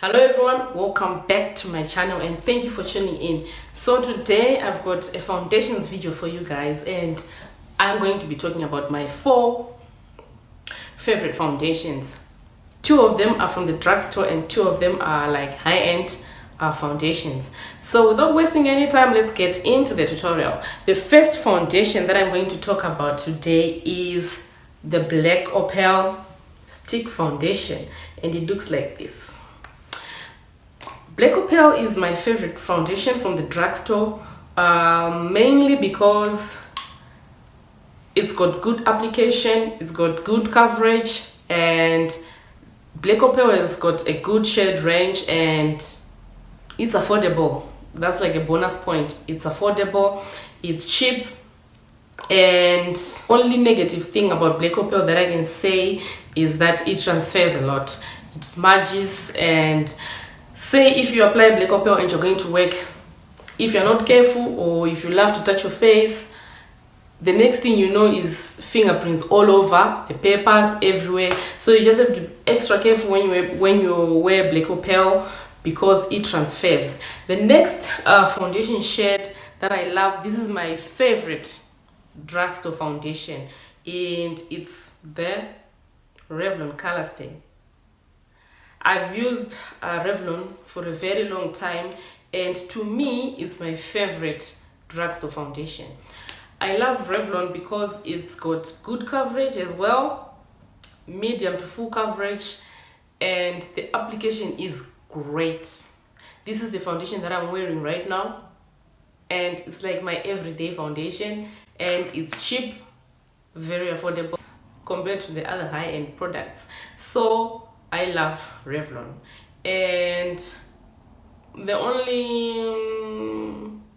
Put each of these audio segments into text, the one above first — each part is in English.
Hello everyone, welcome back to my channel and thank you for tuning in. So today I've got a foundations video for you guys and I'm going to be talking about my 4 favorite foundations. 2 of them are from the drugstore and 2 of them are like high-end foundations. So without wasting any time, let's get into the tutorial. The first foundation that I'm going to talk about today is the Black Opal stick foundation and it looks like this. Black Opal is my favorite foundation from the drugstore, mainly because it's got good application, it's got good coverage, and Black Opal has got a good shade range and it's affordable. That's like a bonus point. It's affordable, it's cheap, and only negative thing about Black Opal that I can say is that it transfers a lot. It smudges, and say if you apply Black Opal and you're going to work, if you're not careful or if you love to touch your face, the next thing you know is fingerprints all over, the papers everywhere. So you just have to be extra careful when you wear Black Opal because it transfers. The next foundation shade that I love, this is my favorite drugstore foundation and it's the Revlon Colorstay. I've used Revlon for a very long time and to me it's my favorite drugstore foundation. I love Revlon because it's got good coverage as well, medium to full coverage, and the application is great. This is the foundation that I'm wearing right now and it's like my everyday foundation and it's cheap, very affordable compared to the other high-end products. So I love Revlon, and the only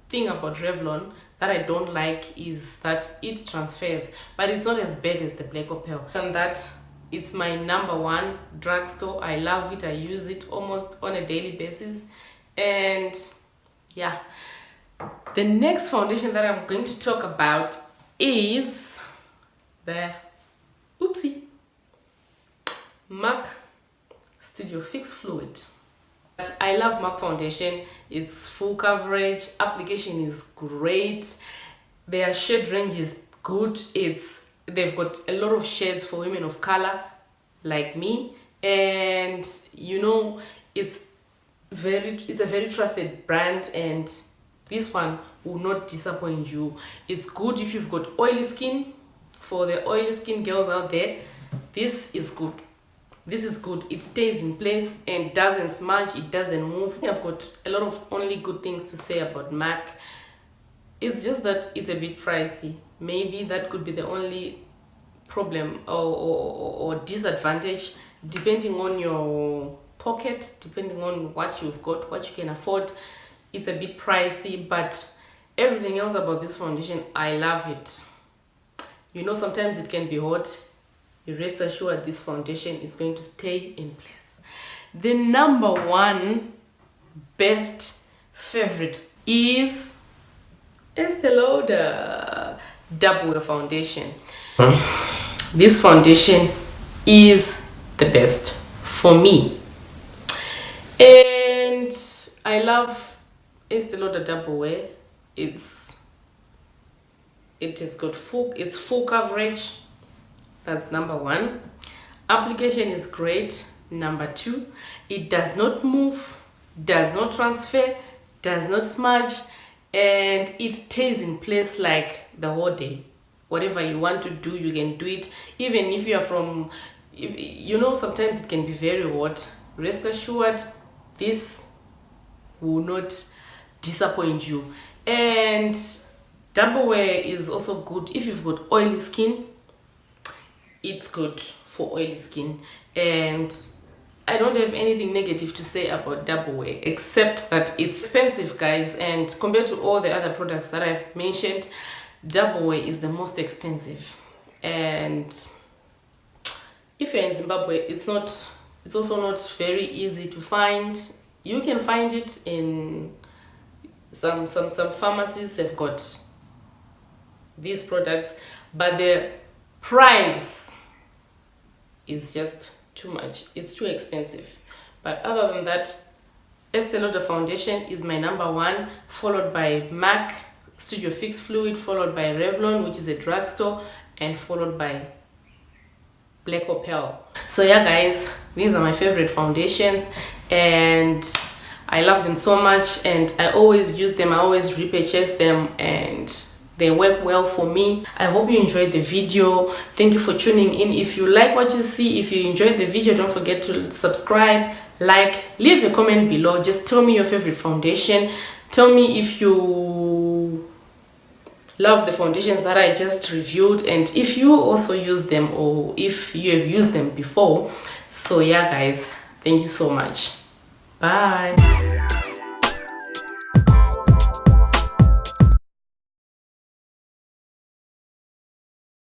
thing about Revlon that I don't like is that it transfers, but it's not as bad as the Black Opal. And that it's my #1 drugstore. I love it. I use it almost on a daily basis, and yeah. The next foundation that I'm going to talk about is the MAC Studio Fix Fluid. I love MAC foundation. It's full coverage, application is great, their shade range is good. They've got a lot of shades for women of color like me, and you know it's a very trusted brand, and this one will not disappoint you. It's good if you've got oily skin. For the oily skin girls out there, this is good. This is good. It stays in place and doesn't smudge, it doesn't move. I've got a lot of only good things to say about MAC. It's just that it's a bit pricey. Maybe that could be the only problem or disadvantage, depending on your pocket, depending on what you've got, what you can afford. It's a bit pricey, but everything else about this foundation, I love it. You know, sometimes it can be hot. You rest assured this foundation is going to stay in place. The #1 best favorite is Estee Lauder Double Wear Foundation. This foundation is the best for me, and I love Estee Lauder Double Wear. It has got full coverage. That's #1. Application is great. #2, it does not move, does not transfer, does not smudge, and it stays in place like the whole day. Whatever you want to do, you can do it. Even if you are from, you know, sometimes it can be very hot. Rest assured, this will not disappoint you. And Double Wear is also good if you've got oily skin. It's good for oily skin, and I don't have anything negative to say about Double Wear except that it's expensive, guys, and compared to all the other products that I've mentioned, Double Wear is the most expensive. And if you're in Zimbabwe, it's also not very easy to find. You can find it in some pharmacies have got these products, but the price is just too much. It's too expensive. But other than that, Estee Lauder foundation is my number one, followed by MAC Studio Fix Fluid, followed by Revlon, which is a drugstore, and followed by Black Opal. So yeah guys, these are my favorite foundations and I love them so much, and I always use them, I always repurchase them, and they work well for me. I hope you enjoyed the video. Thank you for tuning in. If you like what you see, if you enjoyed the video, don't forget to subscribe, like, leave a comment below. Just tell me your favorite foundation. Tell me if you love the foundations that I just reviewed, and if you also use them or if you have used them before. So yeah guys, thank you so much. Bye.